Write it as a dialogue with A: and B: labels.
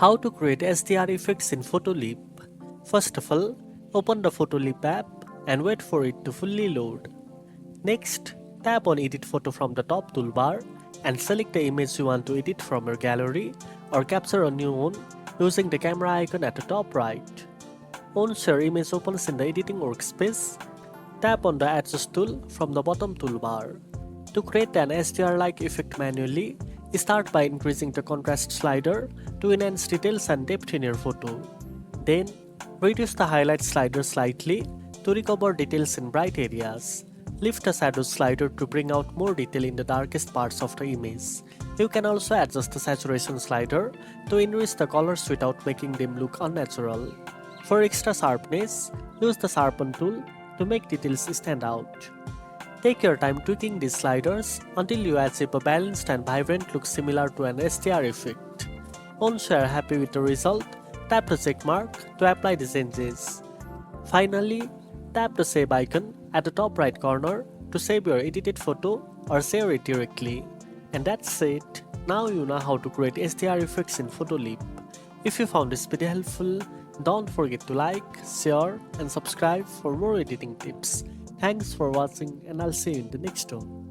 A: How to create HDR effects in Photoleap. First of all, open the Photoleap app and wait for it to fully load. Next, tap on Edit Photo from the top toolbar and select the image you want to edit from your gallery or capture a new one using the camera icon at the top right. Once your image opens in the editing workspace, tap on the Adjust tool from the bottom toolbar. To create an HDR-like effect manually, start by increasing the contrast slider to enhance details and depth in your photo. Then, reduce the highlight slider slightly to recover details in bright areas. Lift the shadow slider to bring out more detail in the darkest parts of the image. You can also adjust the saturation slider to enrich the colors without making them look unnatural. For extra sharpness, use the Sharpen tool to make details stand out. Take your time tweaking these sliders until you achieve a balanced and vibrant look similar to an HDR effect. Once you are happy with the result, tap the check mark to apply the changes. Finally, tap the save icon at the top right corner to save your edited photo or share it directly. And that's it. Now you know how to create HDR effects in Photoleap. If you found this video helpful, don't forget to like, share and subscribe for more editing tips. Thanks for watching and I'll see you in the next one.